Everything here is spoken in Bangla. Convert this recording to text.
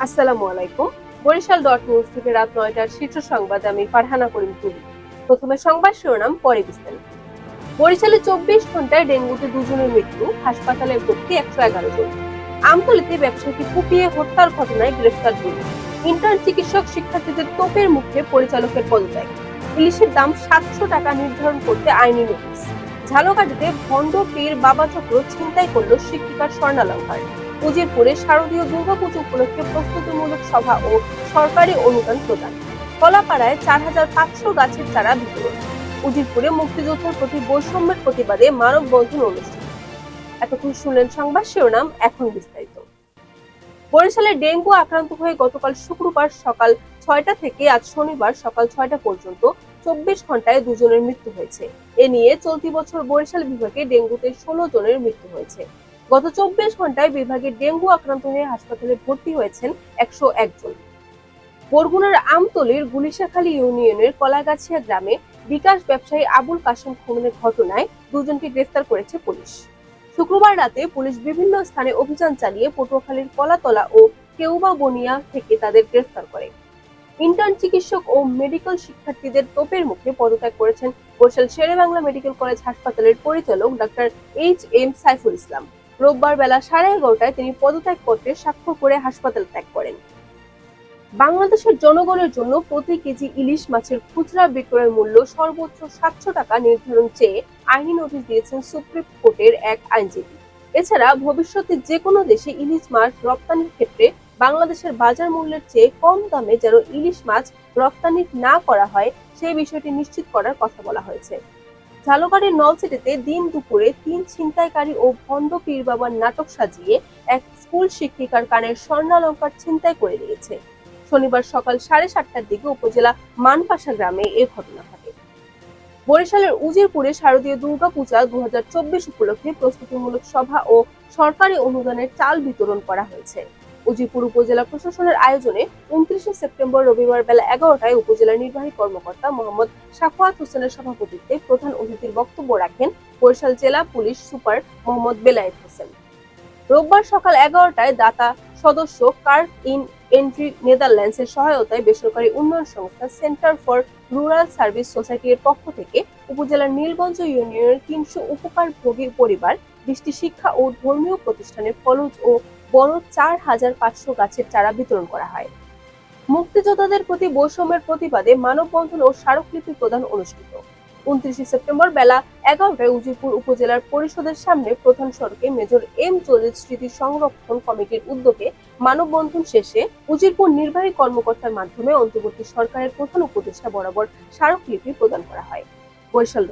আসসালামু আলাইকুম। বরিশাল ডট নিউজ থেকে রাত ৯টার শীর্ষ সংবাদ আমি ফারহানা করিম তুলি। প্রথমে সংবাদ শিরোনাম, পরে বিস্তারিত। বরিশালে ২৪ ঘন্টায় ডেঙ্গুতে ২ জনের মৃত্যু, হাসপাতালে ভর্তি ১১১ জন। আমতলীতে ব্যবসায়ীকে কুপিয়ে হত্যার ঘটনায় গ্রেফতার ২। ইন্টার্ন চিকিৎসক শিক্ষার্থীদের তোপের মুখে পরিচালকের পদত্যাগ। ইলিশের দাম ৭০০ টাকা নির্ধারণ করতে আইনি নোটিশ। ঝালকাঠিতে ভণ্ড পীর বাবা চক্র ছিনতাই করল শিক্ষিকার স্বর্ণালংকার। উজিরপুরে শারদীয় দুর্গাপুজো উপলক্ষে প্রস্তুতিমূলক সভা ও সরকারি অনুদান প্রদান। কলাপাড়ায় ৪৫০০ গাছের চারা বিতরণ। উজিরপুরে মুক্তিযুদ্ধের প্রতি বৈষম্যের প্রতিবাদে মানববন্ধন অনুষ্ঠিত। এতক্ষণ শুনলেন সংবাদ শিরোনাম, এখন বিস্তারিত। বরিশালে ডেঙ্গু আক্রান্ত হয়ে গতকাল শুক্রবার সকাল ৬টা থেকে আজ শনিবার সকাল ৬টা পর্যন্ত ২৪ ঘন্টায় ২ জনের মৃত্যু হয়েছে। এ নিয়ে চলতি বছর বরিশাল বিভাগে ডেঙ্গুতে ১৬ জনের মৃত্যু হয়েছে। গত ২৪ ঘন্টায় বিভাগে ডেঙ্গু আক্রান্ত হয়ে হাসপাতালে ভর্তি হয়েছেন ১০১ জন। বরগুনার আমতলীর গুলিশাখালী ইউনিয়নের কলাগাছিয়া গ্রামে বিকাশ ব্যবসায়ী আবুল কাশেম খুনের ঘটনায় ২ জনকে গ্রেফতার করেছে পুলিশ। শুক্রবার রাতে পুলিশ বিভিন্ন স্থানে অভিযান চালিয়ে পটুয়াখালীর কলাতলা ও কেউবা বনিয়া থেকে তাদের গ্রেফতার করে। ইন্টার্ন চিকিৎসক ও মেডিকেল শিক্ষার্থীদের তোপের মুখে পদত্যাগ করেছেন বরিশাল শেরেবাংলা মেডিকেল কলেজ হাসপাতালের পরিচালক ডাক্তার এইচ.এম. সাইফুল ইসলাম। রোববার বেলা ১১:৩০টায় তিনি পদত্যাগ পত্রে স্বাক্ষর করে হাসপাতাল ত্যাগ করেন। বাংলাদেশের জনগণের জন্য প্রতি কেজি ইলিশ মাছের খুচরা বিক্রয় মূল্য সর্বোচ্চ ৭০০ টাকা নির্ধারণ চেয়ে আইনি নোটিশ দিয়েছেন সুপ্রিম কোর্টের এক আইনজীবী। এছাড়া ভবিষ্যতে যে কোনো দেশে ইলিশ মাছ রপ্তানির ক্ষেত্রে বাংলাদেশের বাজার মূল্যের চেয়ে কম দামে যেন ইলিশ মাছ রপ্তানি না করা হয় সেই বিষয়টি নিশ্চিত করার কথা বলা হয়েছে। ঝালকাঠির নলছিটিতে দিন দুপুরে ৩ ছিনতাইকারী ও ভণ্ড পীর বাবার নাটক সাজিয়ে এক স্কুল শিক্ষিকার কানের স্বর্ণালংকার ছিনতাই করে নিয়েছে। শনিবার সকাল ৭:৩০টার দিকে উপজেলা মানপাশা গ্রামে এ ঘটনা ঘটে। বরিশালের উজিরপুরে শারদীয় দুর্গাপূজা ২০২৪ উপলক্ষে প্রস্তুতিমূলক সভা ও সরকারি অনুদানের চাল বিতরণ করা হয়েছে। উজিরপুর উপজেলা প্রশাসনের আয়োজনে ২৯ সেপ্টেম্বর রবিবার বেলা ১১টায় উপজেলা নির্বাহী কর্মকর্তা মোহাম্মদ সাখাওয়াত হোসেনের সভাপতিত্বে প্রধান অতিথির বক্তব্য রাখেন বরিশাল জেলা পুলিশ সুপার মোহাম্মদ বেলায়েত হোসেন। রোববার সকাল ১১টায় দাতা সদস্য কার্ক ইন এন্ট্রি নেদারল্যান্ডসের সহায়তায় বেসরকারি উন্নয়ন সংস্থা সেন্টার ফর রুরাল সার্ভিস সোসাইটির পক্ষ থেকে উপজেলার নীলগঞ্জ ইউনিয়নের ৩০০ উপকারভোগী পরিবার, ২০টি শিক্ষা ও ধর্মীয় প্রতিষ্ঠানে ফলজ ও বড় ৪৫০০ গাছের চারা বিতরণ করা হয়। মুক্তিযোদ্ধাদের প্রতি বৈষম্যের প্রতিবাদে মানববন্ধন ও স্মারকলিপি প্রদান অনুষ্ঠিত। ২৯ সেপ্টেম্বর বেলা ১১টায় উজিরপুর উপজেলার পরিষদের সামনে প্রধান সড়কে মেজর এম জলিল স্মৃতি সংরক্ষণ কমিটির উদ্যোগে মানববন্ধন শেষে উজিরপুর নির্বাহী কর্মকর্তার মাধ্যমে অন্তর্বর্তী সরকারের প্রধান উপদেষ্টা বরাবর স্মারকলিপি প্রদান করা হয়। বরিশাল।